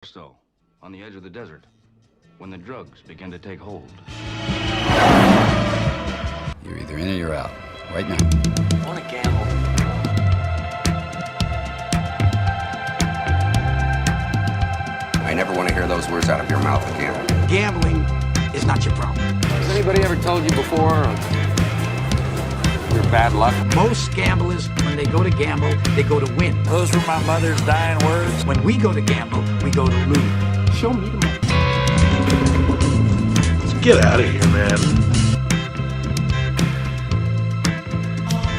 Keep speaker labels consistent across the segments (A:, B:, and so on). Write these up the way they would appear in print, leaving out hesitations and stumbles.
A: Still, on the edge of the desert, when the drugs begin to take hold.
B: You're either in or you're out. Right now.
C: I want to gamble.
B: I never want to hear those words out of your mouth again.
D: Gambling is not your problem.
C: Has anybody ever told you before your bad luck?
D: Most gamblers, when they go to gamble, they go to win.
E: Those were my mother's dying words.
D: When we go to gamble, we go to lose. Show me the money.
F: Let's get out of here, man.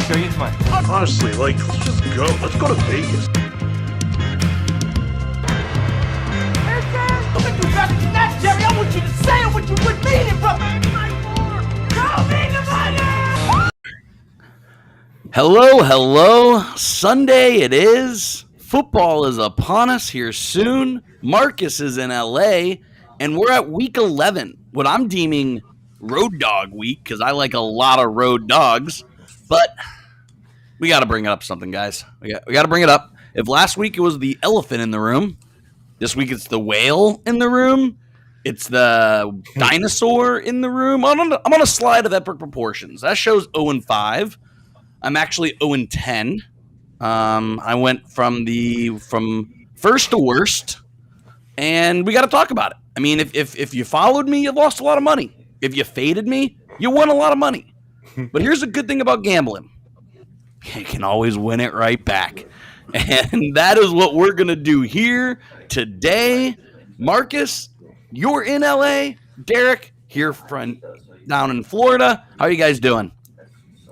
E: Show you the money.
F: Honestly, let's just go. Let's go to Vegas.
G: Look at you back in that, Jerry. I want you to say what you would mean it, brother. Show me the money!
H: Hello. Sunday it is. Football is upon us here soon. Marcus is in LA, and we're at week 11, what I'm deeming road dog week, because I like a lot of road dogs. But we got to bring up something, guys. We got to bring it up. If last week it was the elephant in the room, this week it's the whale in the room. It's the dinosaur in the room. I'm on a slide of epic proportions. That shows 0-5. I'm actually 0-10. I went from first to worst, and we got to talk about it. I mean, if you followed me, you lost a lot of money. If you faded me, you won a lot of money. But here's the good thing about gambling. You can always win it right back. And that is what we're going to do here today. Marcus, you're in LA. Derek, here down in Florida. How are you guys doing?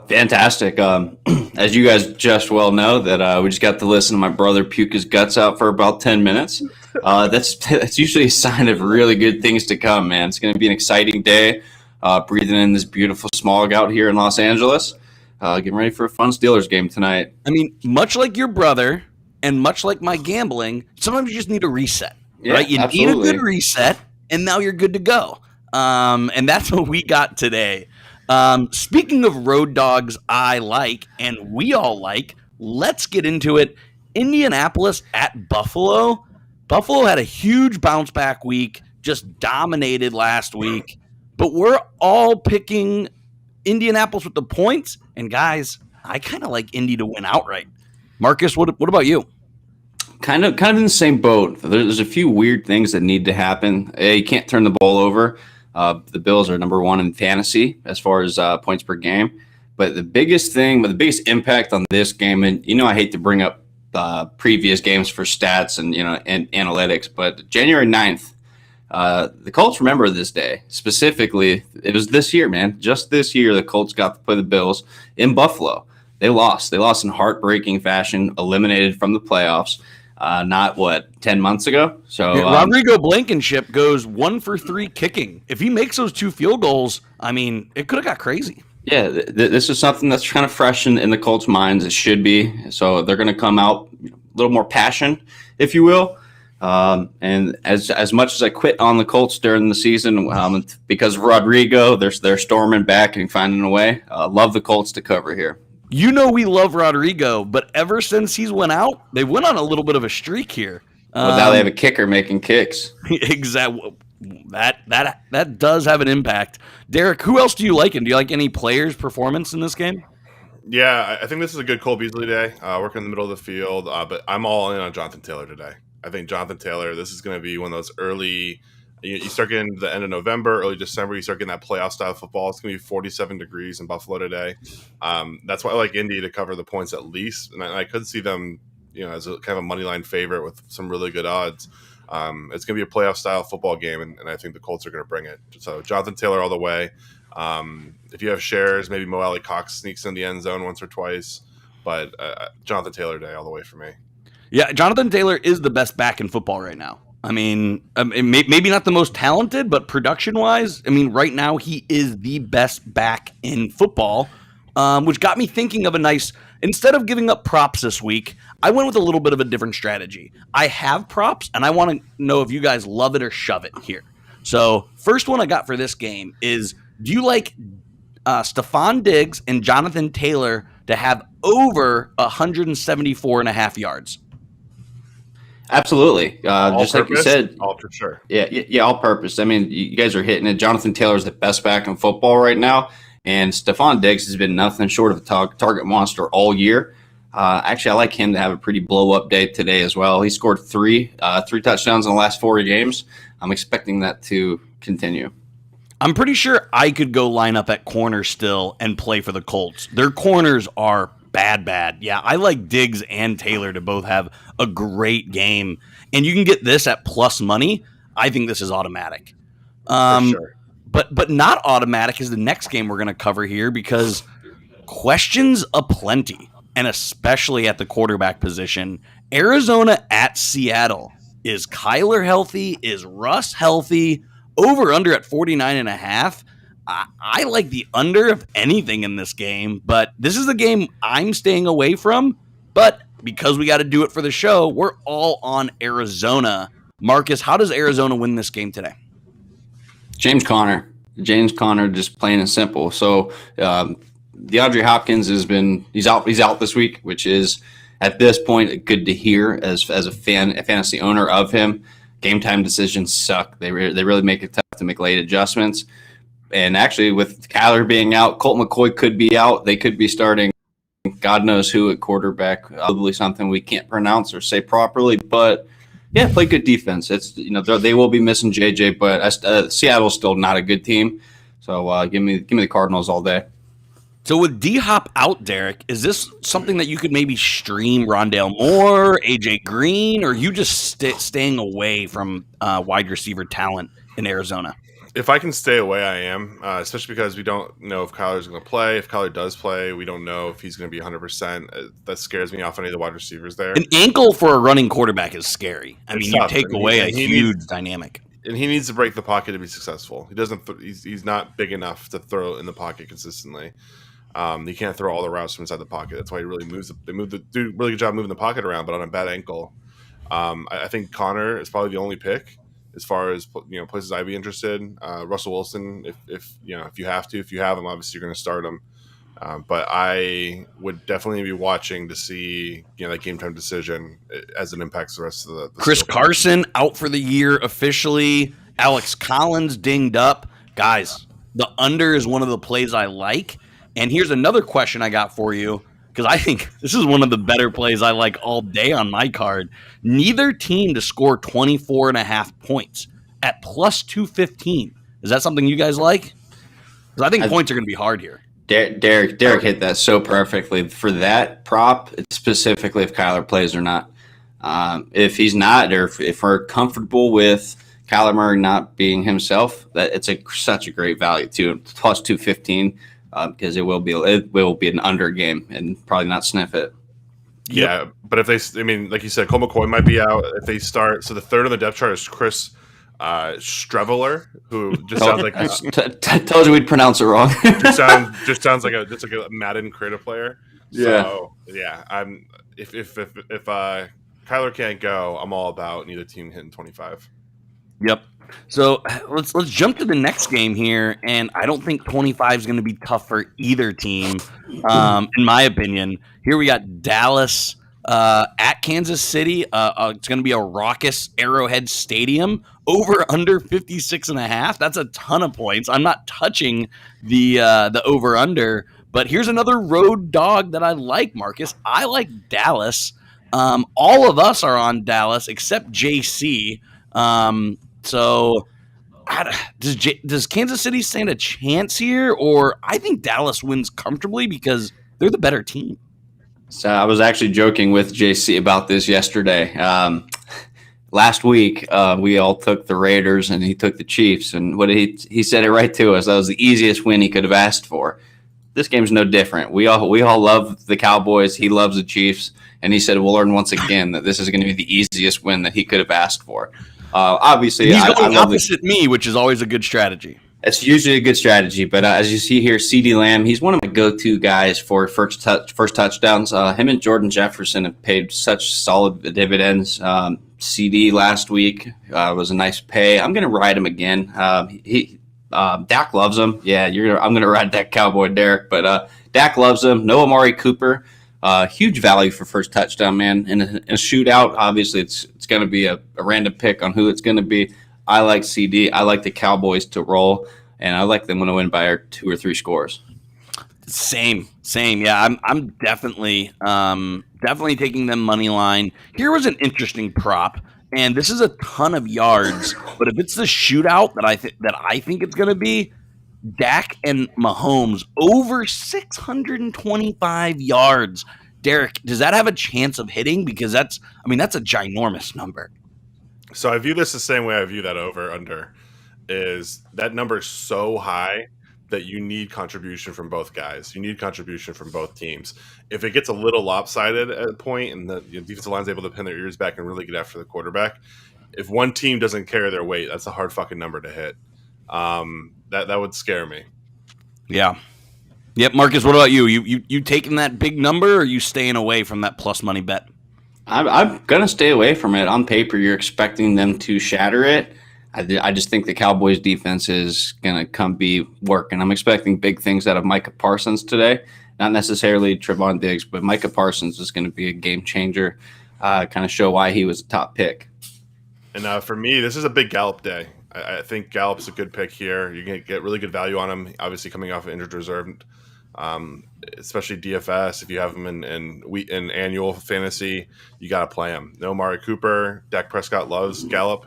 I: Fantastic. As you guys just well know, that we just got to listen to my brother puke his guts out for about 10 minutes. That's usually a sign of really good things to come, man. It's going to be an exciting day. Breathing in this beautiful smog out here in Los Angeles. Getting ready for a fun Steelers game tonight.
H: I mean, much like your brother and much like my gambling, sometimes you just need a reset, right? You
I: absolutely
H: need a good reset, and now you're good to go. And that's what we got today. Speaking of road dogs I like and we all like, let's get into it. Indianapolis at Buffalo. Buffalo had a huge bounce back week, just dominated last week. But we're all picking Indianapolis with the points. And guys, I kind of like Indy to win outright. Marcus, what about you?
I: Kind of in the same boat. There's a few weird things that need to happen. You can't turn the ball over. The Bills are number one in fantasy as far as points per game. But the biggest impact on this game, and I hate to bring up previous games for stats and and analytics, but January 9th, the Colts remember this day. Specifically, it was this year, man. Just this year, the Colts got to play the Bills in Buffalo. They lost. They lost in heartbreaking fashion, eliminated from the playoffs. 10 months ago? So
H: Rodrigo Blankenship goes 1 for 3 kicking. If he makes those 2 field goals, I mean, it could have got crazy.
I: Yeah, this is something that's kind of fresh in the Colts' minds. It should be. So they're going to come out a little more passion, if you will. And as much as I quit on the Colts during the season because of Rodrigo, they're storming back and finding a way. Love the Colts to cover here.
H: We love Rodrigo, but ever since he's went out, they went on a little bit of a streak here.
I: Well, now they have a kicker making kicks.
H: Exactly. That does have an impact. Derek, who else do you like? And do you like any players' performance in this game?
F: Yeah, I think this is a good Cole Beasley day. Working in the middle of the field, but I'm all in on Jonathan Taylor today. I think Jonathan Taylor, this is going to be one of those early – you start getting to the end of November, early December, you start getting that playoff-style football. It's going to be 47 degrees in Buffalo today. That's why I like Indy to cover the points at least. And I could see them as a kind of a money line favorite with some really good odds. It's going to be a playoff-style football game, and I think the Colts are going to bring it. So Jonathan Taylor all the way. If you have shares, maybe Mo Alley Cox sneaks in the end zone once or twice. But Jonathan Taylor day all the way for me.
H: Yeah, Jonathan Taylor is the best back in football right now. I mean, maybe not the most talented, but production-wise, I mean, right now he is the best back in football, which got me thinking of instead of giving up props this week, I went with a little bit of a different strategy. I have props, and I want to know if you guys love it or shove it here. So, first one I got for this game is, do you like Stephon Diggs and Jonathan Taylor to have over 174.5 yards?
I: Absolutely. Just like you said,
F: all for sure.
I: Yeah, all purpose. I mean, you guys are hitting it. Jonathan Taylor is the best back in football right now, and Stephon Diggs has been nothing short of a target monster all year. Actually, I like him to have a pretty blow-up day today as well. He scored three touchdowns in the last 4 games. I'm expecting that to continue.
H: I'm pretty sure I could go line up at corner still and play for the Colts. Their corners are bad. Yeah, I like Diggs and Taylor to both have a great game. And you can get this at plus money. I think this is automatic.
F: For sure.
H: But not automatic is the next game we're going to cover here because questions aplenty, and especially at the quarterback position. Arizona at Seattle. Is Kyler healthy? Is Russ healthy? Over under at 49.5. I like the under of anything in this game, but this is the game I'm staying away from. But because we got to do it for the show, we're all on Arizona. Marcus, how does Arizona win this game today?
I: James Conner, just plain and simple. So DeAndre Hopkins he's out this week, which is at this point good to hear as a fantasy owner of him. Game time decisions suck. They really make it tough to make late adjustments. And actually, with Kyler being out, Colt McCoy could be out. They could be starting God knows who at quarterback. Probably something we can't pronounce or say properly. But yeah, play good defense. It's they will be missing JJ, but Seattle's still not a good team. So give me the Cardinals all day.
H: So with D-Hop out, Derek, is this something that you could maybe stream Rondale Moore, AJ Green, or you just staying away from wide receiver talent in Arizona?
F: If I can stay away, I am, especially because we don't know if Kyler's going to play. If Kyler does play, we don't know if he's going to be 100%. That scares me off any of the wide receivers there.
H: An ankle for a running quarterback is scary. You
F: tough.
H: take away a huge dynamic.
F: And he needs to break the pocket to be successful. He doesn't. He's not big enough to throw in the pocket consistently. He can't throw all the routes from inside the pocket. That's why he really moves. They do a really good job moving the pocket around, but on a bad ankle. I think Connor is probably the only pick as far as places I'd be interested. Russell Wilson, if you have him, obviously you're going to start him. But I would definitely be watching to see that game time decision as it impacts the rest of the
H: Chris Carson out for the year officially. Alex Collins dinged up. Guys, the under is one of the plays I like. And here's another question I got for you, because I think this is one of the better plays I like all day on my card. Neither team to score 24.5 points at plus 215. Is that something you guys like? Because I think points are going to be hard here.
I: Derek hit that so perfectly. For that prop, it's specifically if Kyler plays or not. If he's not, or if we're comfortable with Kyler Murray not being himself, that it's such a great value too. Plus 215. Because it will be an under game and probably not sniff it.
F: Yeah, but if like you said, Colt McCoy might be out if they start. So the third on the depth chart is Chris Streveler, who just sounds like
I: told you we'd pronounce it wrong.
F: just sounds like a Madden creative player.
I: Yeah,
F: so, yeah. I'm if Kyler can't go, I'm all about neither team hitting 25.
H: Yep. So let's jump to the next game here, and I don't think 25 is going to be tough for either team, in my opinion. Here we got Dallas at Kansas City. It's going to be a raucous Arrowhead Stadium. Over under 56.5. That's a ton of points. I'm not touching the over under, but here's another road dog that I like, Marcus. I like Dallas. All of us are on Dallas except JC. So does Kansas City stand a chance here, or I think Dallas wins comfortably because they're the better team?
I: So I was actually joking with JC about this yesterday. Last week, we all took the Raiders and he took the Chiefs, and he said it right to us. That was the easiest win he could have asked for. This game's no different. We all love the Cowboys. He loves the Chiefs, and he said we'll learn once again that this is going to be the easiest win that he could have asked for. Obviously,
H: he's going opposite me, which is always a good strategy.
I: It's usually a good strategy, but as you see here, CeeDee Lamb, he's one of my go-to guys for first touchdowns. Him and Jordan Jefferson have paid such solid dividends. CD last week was a nice pay. I'm going to ride him again. Dak loves him. Yeah, I'm going to ride that Cowboy, Derek. But Dak loves him. No Amari Cooper. Huge value for first touchdown, man. In a shootout, obviously it's going to be a random pick on who it's going to be. I like CD. I like the Cowboys to roll, and I like them to win by 2 or 3 scores.
H: Same. Yeah, I'm definitely taking them money line. Here was an interesting prop, and this is a ton of yards. But if it's the shootout that I think it's going to be, Dak and Mahomes over 625 yards. Derek, does that have a chance of hitting? Because that's a ginormous number.
F: So I view this the same way I view that over under. Is that number so high that you need contribution from both guys. You need contribution from both teams. If it gets a little lopsided at a point and the defensive line's able to pin their ears back and really get after the quarterback, if one team doesn't carry their weight, that's a hard fucking number to hit. That would scare me.
H: Yeah. Yep, Marcus, what about you? You taking that big number, or are you staying away from that plus money bet?
I: I'm going to stay away from it. On paper, you're expecting them to shatter it. I just think the Cowboys defense is going to come be working. I'm expecting big things out of Micah Parsons today. Not necessarily Trevon Diggs, but Micah Parsons is going to be a game changer, kind of show why he was a top pick.
F: And for me, this is a big Gallup day. I think Gallup's a good pick here. You can get really good value on him, obviously coming off of injured reserve, especially DFS. If you have him in annual fantasy, you got to play him. No Amari Cooper. Dak Prescott loves Gallup.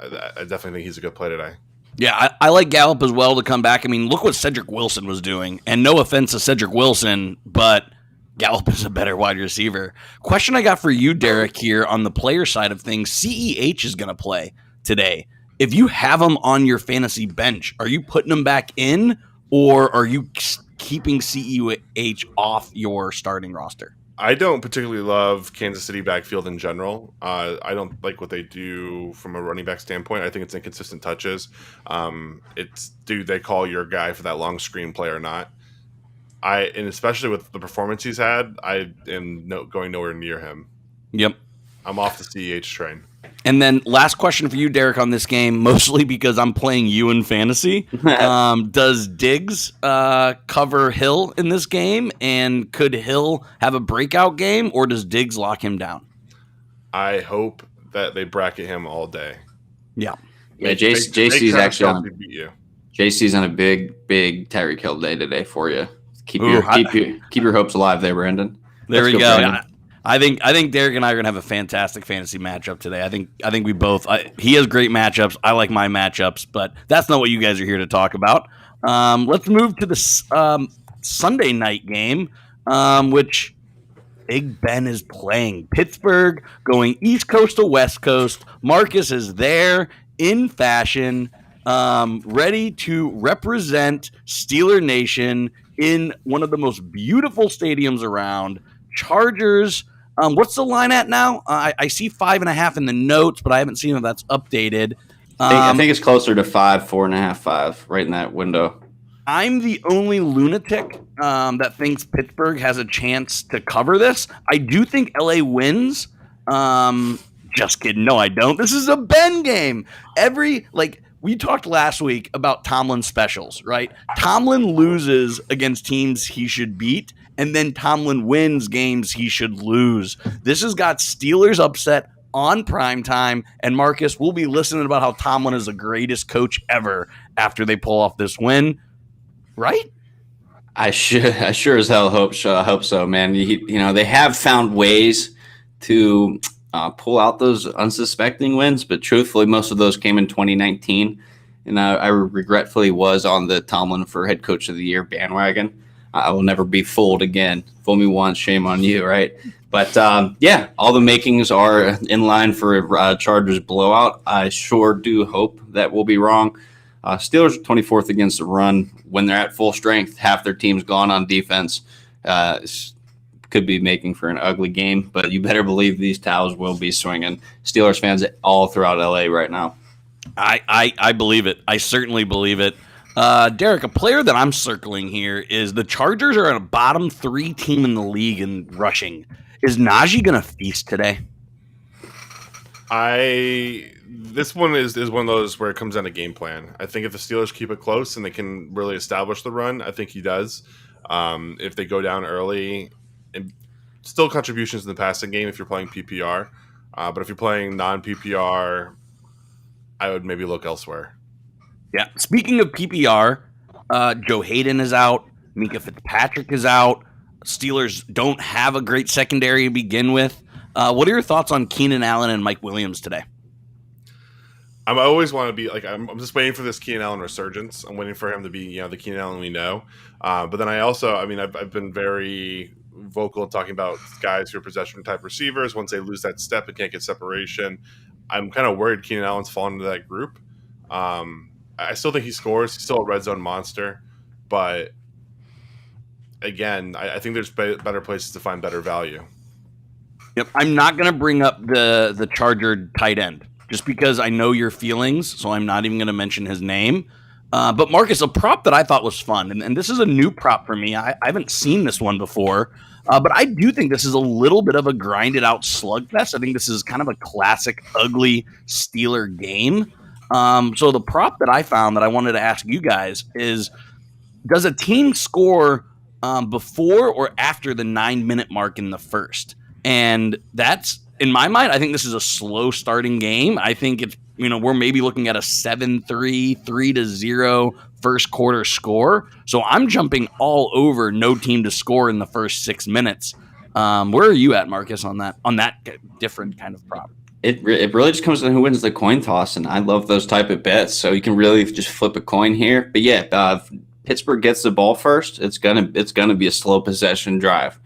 F: I definitely think he's a good play today.
H: Yeah, I like Gallup as well to come back. I mean, look what Cedric Wilson was doing. And no offense to Cedric Wilson, but Gallup is a better wide receiver. Question I got for you, Derek, here on the player side of things. CEH is going to play today. If you have him on your fantasy bench, are you putting him back in, or are you keeping CEH off your starting roster?
F: I don't particularly love Kansas City backfield in general. I don't like what they do from a running back standpoint. I think it's inconsistent touches. Do they call your guy for that long screen play or not? And especially with the performance he's had, I am going nowhere near him.
H: Yep.
F: I'm off the CEH train.
H: And then last question for you, Derek, on this game, mostly because I'm playing you in fantasy. Does Diggs cover Hill in this game? And could Hill have a breakout game, or does Diggs lock him down?
F: I hope that they bracket him all day.
H: Yeah.
I: Yeah, JC's actually on JC's on a big Tyreek Hill day today for you. Keep your hopes alive there, Brandon.
H: There we go. Brandon. I think Derek and I are gonna have a fantastic fantasy matchup today. I think we both. He has great matchups. I like my matchups, but that's not what you guys are here to talk about. Let's move to the Sunday night game, which Big Ben is playing. Pittsburgh going East Coast to West Coast. Marcus is there in fashion, ready to represent Steeler Nation in one of the most beautiful stadiums around. Chargers. What's the line at now? I see 5.5 in the notes, but I haven't seen if that's updated.
I: I think it's closer to 5, 4.5, 5, right in that window.
H: I'm the only lunatic that thinks Pittsburgh has a chance to cover this. I do think LA wins. Just kidding. No, I don't. This is a Ben game. We talked last week about Tomlin specials, right? Tomlin loses against teams he should beat, and then Tomlin wins games he should lose. This has got Steelers upset on primetime, and Marcus, we'll be listening about how Tomlin is the greatest coach ever after they pull off this win, right?
I: I sure as hell hope so, man. They have found ways to pull out those unsuspecting wins, but truthfully, most of those came in 2019, and I regretfully was on the Tomlin for head coach of the year bandwagon. I will never be fooled again. Fool me once, shame on you, right? But all the makings are in line for a Chargers blowout. I sure do hope that we'll be wrong. Steelers are 24th against the run. When they're at full strength, half their team's gone on defense. Could be making for an ugly game, but you better believe these towels will be swinging. Steelers fans all throughout LA right now.
H: I believe it. I certainly believe it. Derek, a player that I'm circling here is the Chargers are a bottom 3 team in the league in rushing. Is Najee going to feast today?
F: This one is one of those where it comes down to game plan. I think if the Steelers keep it close and they can really establish the run, I think he does. If they go down early, and still contributions in the passing game if you're playing PPR. But if you're playing non-PPR, I would maybe look elsewhere.
H: Yeah. Speaking of PPR, Joe Hayden is out. Minka Fitzpatrick is out. Steelers don't have a great secondary to begin with. What are your thoughts on Keenan Allen and Mike Williams today?
F: I always want to be like, I'm just waiting for this Keenan Allen resurgence. I'm waiting for him to be, the Keenan Allen we know. But then I've been very vocal talking about guys who are possession type receivers. Once they lose that step and can't get separation, I'm kind of worried Keenan Allen's fallen into that group. I still think he scores. He's still a red zone monster. But again, I think there's better places to find better value.
H: Yep. I'm not going to bring up the Charger tight end just because I know your feelings, so I'm not even going to mention his name. But Marcus, a prop that I thought was fun, and this is a new prop for me. I haven't seen this one before, but I do think this is a little bit of a grinded out slugfest. I think this is kind of a classic ugly Steeler game. So the prop that I found that I wanted to ask you guys is, does a team score before or after the 9-minute mark in the first? And that's, in my mind, I think this is a slow starting game. I think it's, we're maybe looking at a 7-3, 3-0 first quarter score. So I'm jumping all over no team to score in the first 6 minutes. Where are you at, Marcus, on that different kind of prop?
I: It really just comes to who wins the coin toss, and I love those type of bets. So you can really just flip a coin here. But yeah, if Pittsburgh gets the ball first, it's gonna be a slow possession drive.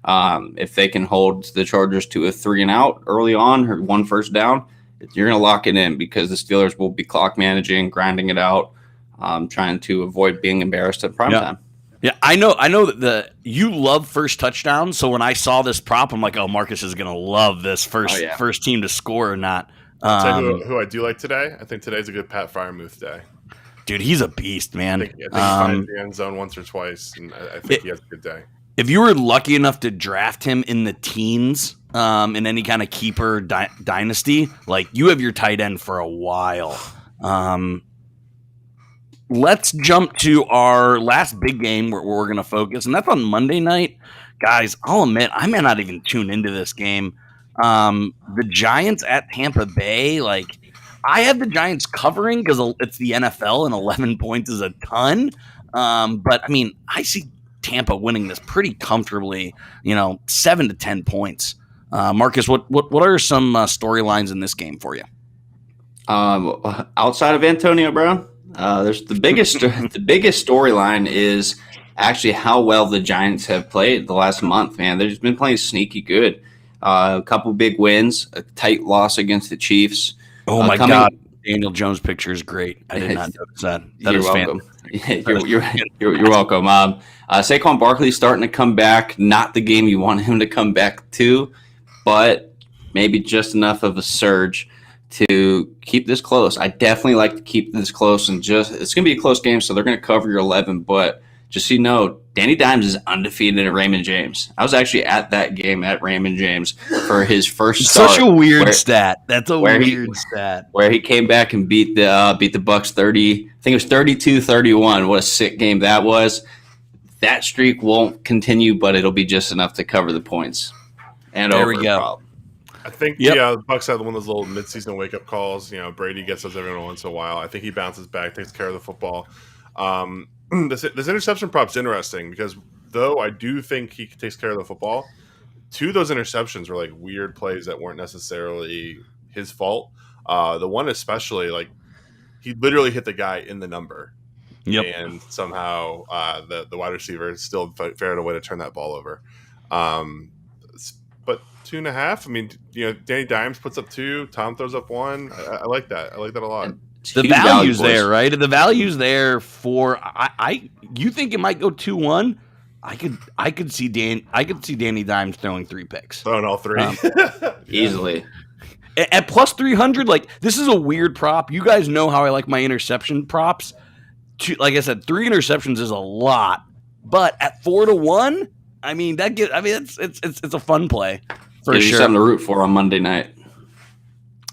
I: If they can hold the Chargers to a 3-and-out early on or 1 first down, you're going to lock it in because the Steelers will be clock managing, grinding it out, trying to avoid being embarrassed at prime time.
H: Yeah, I know that you love first touchdowns. So when I saw this prop, I'm like, oh, Marcus is going to love this first team to score or not.
F: I'll tell you who I do like today. I think today's a good Pat Freiermuth day.
H: Dude, he's a beast, man.
F: I think he finds the end zone once or twice, and I think he has a good day.
H: If you were lucky enough to draft him in the teens in any kind of keeper dynasty, like you have your tight end for a while. Let's jump to our last big game where we're going to focus, and that's on Monday night. Guys, I'll admit, I may not even tune into this game. The Giants at Tampa Bay, I have the Giants covering because it's the NFL and 11 points is a ton. But, I see Tampa winning this pretty comfortably, 7 to 10 points. Marcus, what are some storylines in this game for you?
I: Outside of Antonio Brown, there's the biggest storyline is actually how well the Giants have played the last month. Man, they've just been playing sneaky good. A couple big wins, a tight loss against the Chiefs.
H: Oh my God, Daniel Jones picture is great. I did not notice that.
I: You're welcome. You're welcome. Saquon Barkley's starting to come back. Not the game you want him to come back to, but maybe just enough of a surge to keep this close. I definitely like to keep this close, and it's going to be a close game, so they're going to cover your 11. But just so you know, Danny Dimes is undefeated at Raymond James. I was actually at that game at Raymond James for his first start.
H: Such a weird stat. That's a weird stat.
I: Where he came back and beat the Bucks 30. I think it was 32-31. What a sick game that was. That streak won't continue, but it'll be just enough to cover the points. And
H: there
I: over
H: we
I: the
H: go.
I: problem.
F: I think the Bucks had one of those little midseason wake-up calls. Brady gets us every once in a while. I think he bounces back, takes care of the football. This interception prop's interesting because though I do think he takes care of the football, 2 of those interceptions were weird plays that weren't necessarily his fault. The one especially, he literally hit the guy in the number.
H: Yep.
F: And somehow the wide receiver still figured a way to turn that ball over. But 2.5. Danny Dimes puts up 2. Tom throws up 1. I like that. I like that a lot.
H: The value's there, right? The value's there for you think it might go 2-1? I could see Danny Dimes throwing 3 picks.
F: Throwing all 3.
I: Easily.
H: At plus 300, this is a weird prop. You guys know how I like my interception props. Like I said, 3 interceptions is a lot. But at 4-1, it's a fun play for sure.
I: Something to root for on Monday night.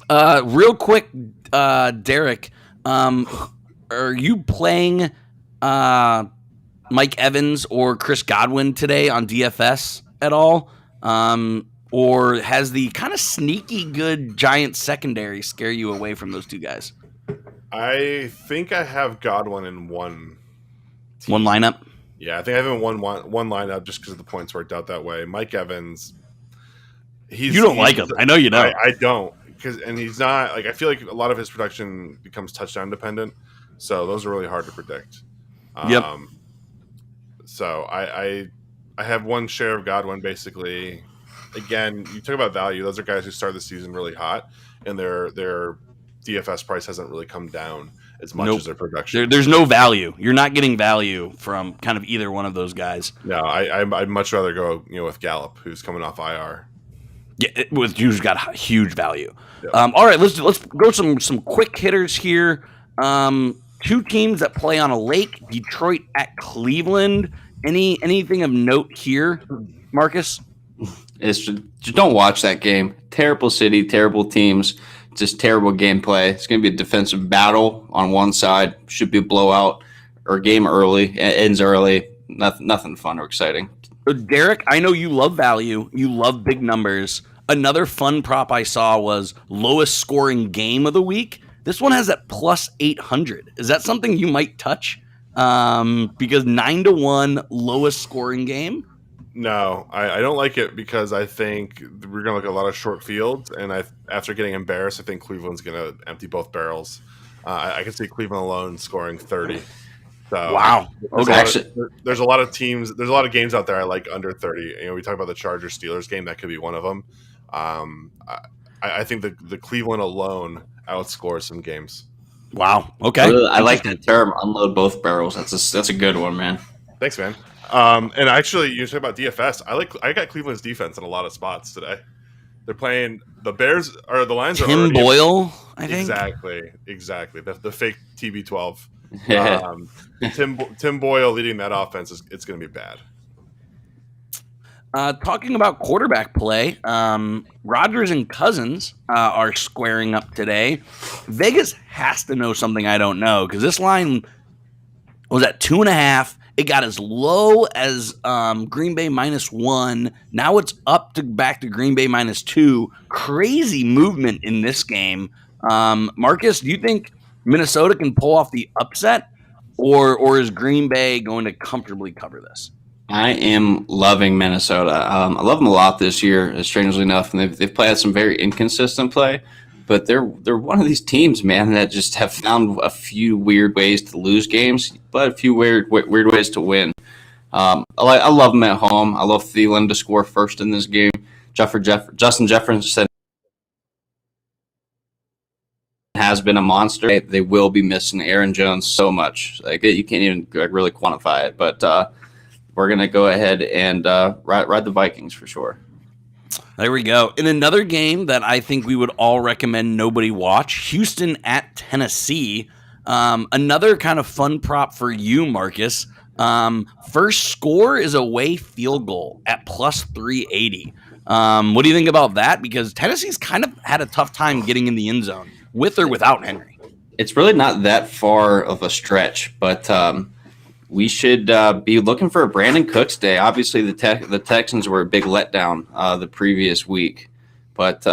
H: Real quick, Derek, are you playing Mike Evans or Chris Godwin today on DFS? at all? Or has the kind of sneaky good Giants secondary scare you away from those two guys?
F: I think I have Godwin in one
H: lineup?
F: Yeah, I think I have him in one lineup just because the points worked out that way. Mike Evans,
H: you don't like him. I know you don't.
F: I don't. And he's not, like, I feel like a lot of his production becomes touchdown dependent. So those are really hard to predict.
H: Yep.
F: So I have one share of Godwin, basically. Again, you talk about value. Those are guys who started the season really hot, and their DFS price hasn't really come down as much as their production.
H: There's no value. You're not getting value from kind of either one of those guys.
F: No, I'd much rather go with Gallup, who's coming off IR.
H: Yeah, who's got huge value.
F: Yeah.
H: All right, let's go some quick hitters here. Two teams that play on a lake: Detroit at Cleveland. Anything of note here, Marcus?
I: Just don't watch that game. Terrible city, terrible teams, just terrible gameplay. It's going to be a defensive battle on one side. Should be a blowout or game early, ends early. Nothing fun or exciting.
H: Derek, I know you love value. You love big numbers. Another fun prop I saw was lowest scoring game of the week. This one has that plus 800. Is that something you might touch? Because 9-1 lowest scoring game.
F: No, I don't like it because I think we're going to look at a lot of short fields, and after getting embarrassed, I think Cleveland's going to empty both barrels. I can see Cleveland alone scoring 30. So
H: wow. Okay.
F: There's a lot of teams. There's a lot of games out there I like under 30. We talk about the Chargers Steelers game. That could be one of them. I think the Cleveland alone outscores some games.
H: Wow. Okay.
I: I like that term. Unload both barrels. That's a good one, man.
F: Thanks, man. And actually, you talk about DFS. I got Cleveland's defense in a lot of spots today. They're playing the Bears or the Lions.
H: Tim Boyle, I think.
F: Exactly. The fake TB12.
I: Yeah.
F: Tim Boyle leading that offense it's going to be bad.
H: Talking about quarterback play, Rodgers and Cousins are squaring up today. Vegas has to know something I don't know because this line was at 2.5. It got as low as Green Bay -1. Now it's up back to Green Bay -2. Crazy movement in this game. Marcus, do you think Minnesota can pull off the upset, or is Green Bay going to comfortably cover this?
I: I am loving Minnesota. I love them a lot this year, strangely enough, and they've played some very inconsistent play. But they're one of these teams, man, that just have found a few weird ways to lose games, but a few weird ways to win. I love them at home. I love Thielen to score first in this game. Justin Jefferson has been a monster. They will be missing Aaron Jones so much. Like you can't even really quantify it. But we're gonna go ahead and ride the Vikings for sure.
H: There we go. In another game that I think we would all recommend nobody watch, Houston at Tennessee. Another kind of fun prop for you, Marcus. First score is away field goal at plus 380. What do you think about that? Because Tennessee's kind of had a tough time getting in the end zone with or without Henry.
I: It's really not that far of a stretch, but we should be looking for a Brandon Cooks day. Obviously, the Texans were a big letdown the previous week, but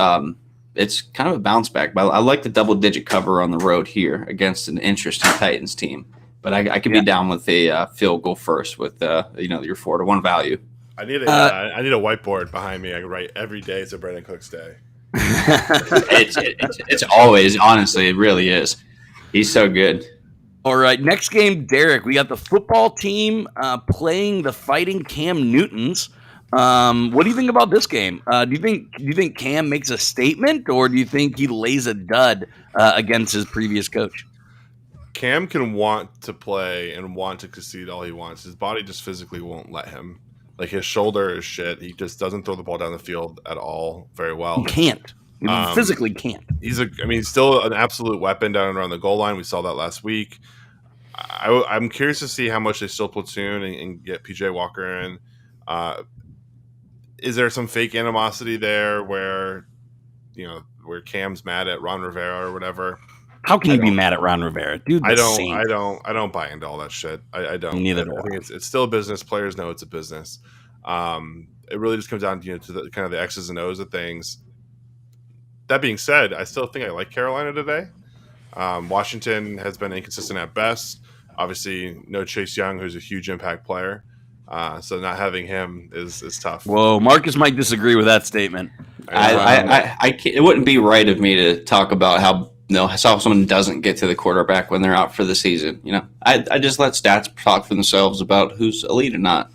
I: it's kind of a bounce back. But I like the double-digit cover on the road here against an interesting Titans team. But I could be down with a field goal first with your 4-1 value.
F: I need a whiteboard behind me. I can write every day it's a Brandon Cooks day.
I: It's always, honestly, it really is. He's so good.
H: All right, next game, Derek. We got the football team playing the Fighting Cam Newtons. What do you think about this game? Do you think Cam makes a statement, or do you think he lays a dud against his previous coach?
F: Cam can want to play and want to concede all he wants. His body just physically won't let him. Like, his shoulder is shit. He just doesn't throw the ball down the field at all very well.
H: He can't. He physically can't.
F: He's still an absolute weapon down and around the goal line. We saw that last week. I'm curious to see how much they still platoon and get PJ Walker in. Is there some fake animosity there where Cam's mad at Ron Rivera or whatever?
H: How can you be mad at Ron Rivera, dude?
F: I don't buy into all that shit. I don't.
H: Neither do
F: I think it's still a business. Players know it's a business. it really just comes down to the kind of the X's and O's of things. That being said, I still think I like Carolina today. Washington has been inconsistent at best. Obviously, no Chase Young, who's a huge impact player. So not having him is tough.
H: Whoa, Marcus might disagree with that statement.
I: I can't, it wouldn't be right of me to talk about how someone doesn't get to the quarterback when they're out for the season. I just let stats talk for themselves about who's elite or not.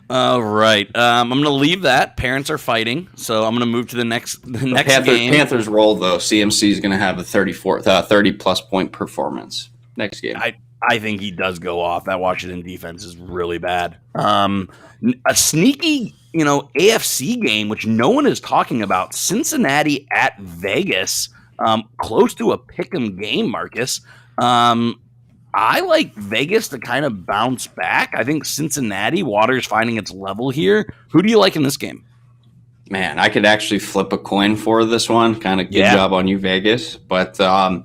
H: All right, I'm going to leave that. Parents are fighting, so I'm going to move to the next game.
I: Panthers roll though. CMC is going to have a 30-plus point performance next game.
H: I think he does go off. That Washington defense is really bad. A sneaky, AFC game, which no one is talking about. Cincinnati at Vegas, close to a pick'em game, Marcus. I like Vegas to kind of bounce back. I think Cincinnati, Water's finding its level here. Who do you like in this game?
I: Man, I could actually flip a coin for this one. Kind of good job on you, Vegas. But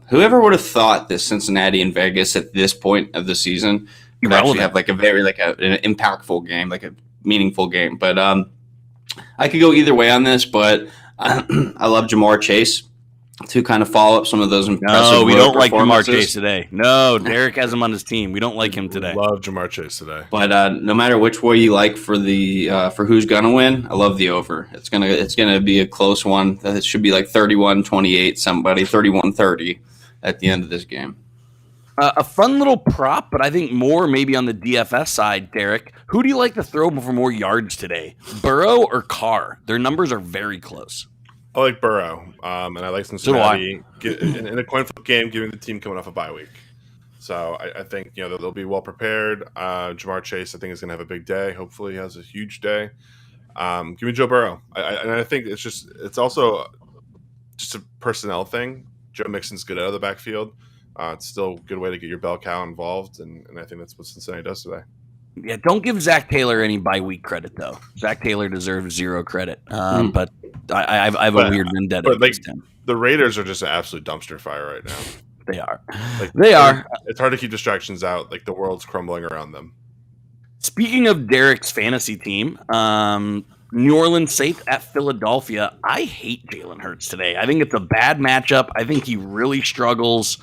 I: whoever would have thought that Cincinnati and Vegas at this point of the season could actually have like a very an impactful game, like a meaningful game. But I could go either way on this. But I love Jamar Chase to kind of follow up some of those impressive.
H: No, we don't like Jamar Chase today. No, Derek has him on his team. We don't like him today.
F: Love Jamar Chase today.
I: But no matter which way you like for the for who's gonna win, I love the over. It's gonna be a close one. It should be like 31-28, somebody 31-30 at the end of this game.
H: A fun little prop, but I think more maybe on the DFS side, Derek. Who do you like to throw for more yards today? Burrow or Carr? Their numbers are very close.
F: I like Burrow, and I like Cincinnati in a coin flip game, giving the team coming off a bye week. So I think they'll be well prepared. Jamar Chase, I think, is going to have a big day. Hopefully, he has a huge day. Give me Joe Burrow, and I think it's also just a personnel thing. Joe Mixon's good out of the backfield. It's still a good way to get your bell cow involved, and I think that's what Cincinnati does today.
H: Yeah, don't give Zach Taylor any bye week credit though. Zach Taylor deserves zero credit. But I have a weird vendetta against him.
F: The Raiders are just an absolute dumpster fire right now.
H: They are. They are.
F: It's hard to keep distractions out. Like the world's crumbling around them.
H: Speaking of Derek's fantasy team, New Orleans Saints at Philadelphia. I hate Jalen Hurts today. I think it's a bad matchup. I think he really struggles,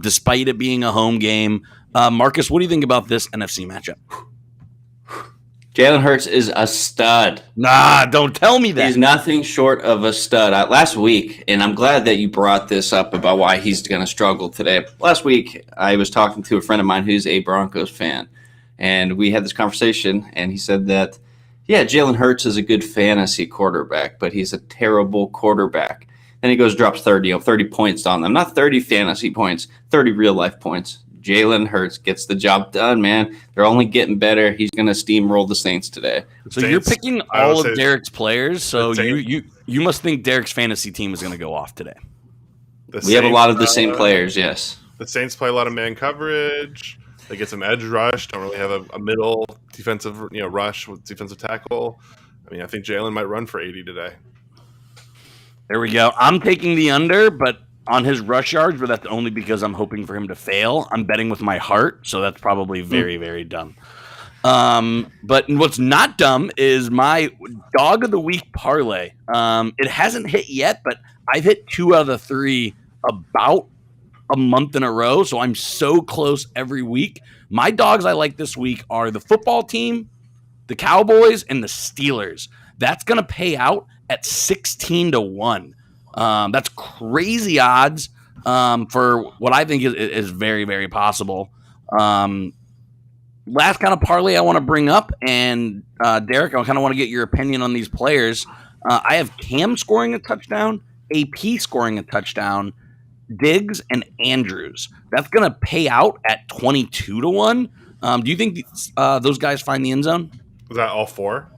H: despite it being a home game. Marcus, what do you think about this NFC matchup?
I: Jalen Hurts is a stud.
H: Nah, don't tell me that.
I: He's nothing short of a stud. Last week, and I'm glad that you brought this up about why he's going to struggle today. Last week, I was talking to a friend of mine who's a Broncos fan, and we had this conversation, and he said that, Jalen Hurts is a good fantasy quarterback, but he's a terrible quarterback. Then he goes, drops 30 points on them. Not 30 fantasy points, 30 real-life points. Jalen Hurts gets the job done, man. They're only getting better. He's going to steamroll the Saints today.
H: So you're picking all of Derek's players, so you must think Derek's fantasy team is going to go off today.
I: We have a lot of the same players, yes.
F: The Saints play a lot of man coverage. They get some edge rush. Don't really have a middle defensive rush with defensive tackle. I mean, I think Jalen might run for 80 today.
H: There we go. I'm taking the under, but on his rush yards, but that's only because I'm hoping for him to fail. I'm betting with my heart, so that's probably very, very dumb. But what's not dumb is my dog of the week parlay. It hasn't hit yet, but I've hit 2 out of the 3 about a month in a row, so I'm so close every week. My dogs I like this week are the football team, the Cowboys, and the Steelers. That's going to pay out at 16-1. That's crazy odds for what I think is very, very possible. Last kind of parlay I want to bring up, and Derek, I kind of want to get your opinion on these players. I have Cam scoring a touchdown, AP scoring a touchdown, Diggs, and Andrews. That's going to pay out at 22-1. Do you think those guys find the end zone?
F: Was that all 4?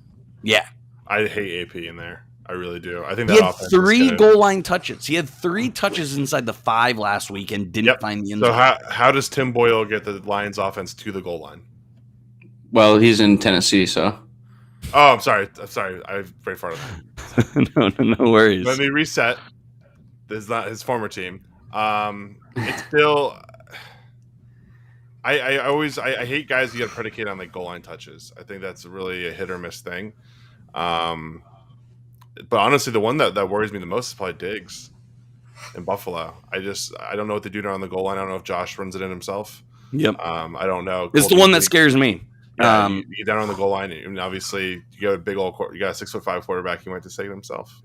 H: Yeah.
F: I hate AP in there. I really do. I think
H: he
F: that
H: had
F: offense
H: 3 goal line touches. He had 3 touches inside the 5 last week and didn't find the end zone.
F: So how does Tim Boyle get the Lions offense to the goal line?
I: Well, he's in Tennessee, so.
F: Oh, I'm sorry. I'm very far
H: No worries.
F: Let me reset. This is not his former team. It's still. I hate guys who get predicated on like goal line touches. I think that's really a hit or miss thing. But honestly, the one that worries me the most is probably Diggs in Buffalo. I don't know what they do down on the goal line. I don't know if Josh runs it in himself.
H: Yep.
F: I don't know.
H: It's the one that scares me.
F: Yeah, you get down on the goal line, and obviously you got a big old, you got a 6'5" quarterback. He might just take it himself.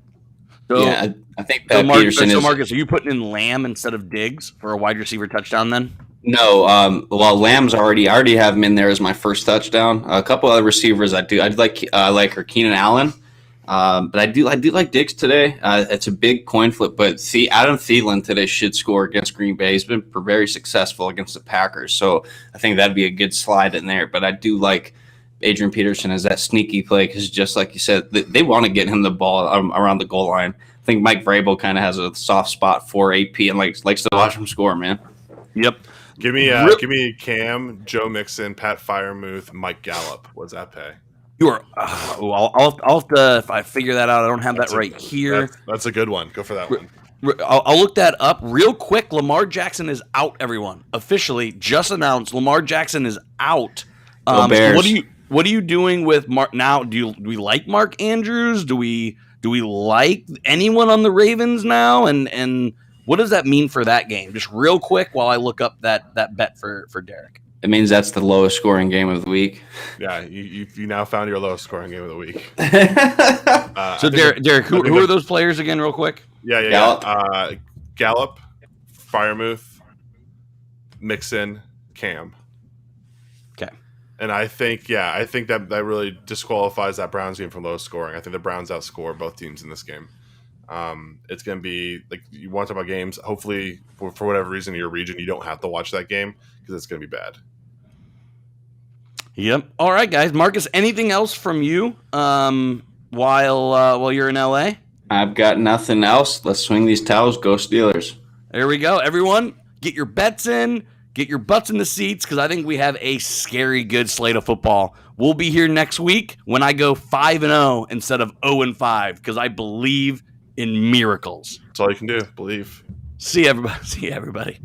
H: So,
I: yeah, I think Pat Peterson is.
H: Marcus, are you putting in Lamb instead of Diggs for a wide receiver touchdown then?
I: No, well, Lamb's I already have him in there as my first touchdown. A couple other receivers I'd like her Keenan Allen, but I do like Diggs today. It's a big coin flip, but Adam Thielen today should score against Green Bay. He's been very successful against the Packers, so I think that'd be a good slide in there. But I do like Adrian Peterson as that sneaky play because, just like you said, they want to get him the ball around the goal line. I think Mike Vrabel kind of has a soft spot for AP and likes to watch him score, man.
H: Yep.
F: Give me Cam, Joe Mixon, Pat Freiermuth, Mike Gallup. What does that pay?
H: You are. I'll have to, if I figure that out. I don't have that right here.
F: That's a good one. Go for that one.
H: I'll look that up real quick. Lamar Jackson is out. Everyone officially just announced Lamar Jackson is out.
I: Bears.
H: What are you doing with Mark now? Do we like Mark Andrews? Do we like anyone on the Ravens now? And what does that mean for that game? Just real quick while I look up that bet for Derek.
I: It means that's the lowest scoring game of the week.
F: Yeah, you now found your lowest scoring game of the week.
H: So Derek, who are those players again, real quick?
F: Yeah.
I: Gallup.
F: Gallup, Freiermuth, Mixon, Cam.
H: Okay.
F: And I think that really disqualifies that Browns game from low scoring. I think the Browns outscore both teams in this game. It's going to be like, you want to talk about games. Hopefully, for whatever reason in your region, you don't have to watch that game because it's going to be bad.
H: Yep. All right, guys. Marcus, anything else from you while you're in LA?
I: I've got nothing else. Let's swing these towels. Go Steelers.
H: There we go. Everyone, get your bets in. Get your butts in the seats because I think we have a scary good slate of football. We'll be here next week when I go 5-0 instead of 0-5 because I believe in miracles.
F: That's all you can do. Believe.
H: See everybody.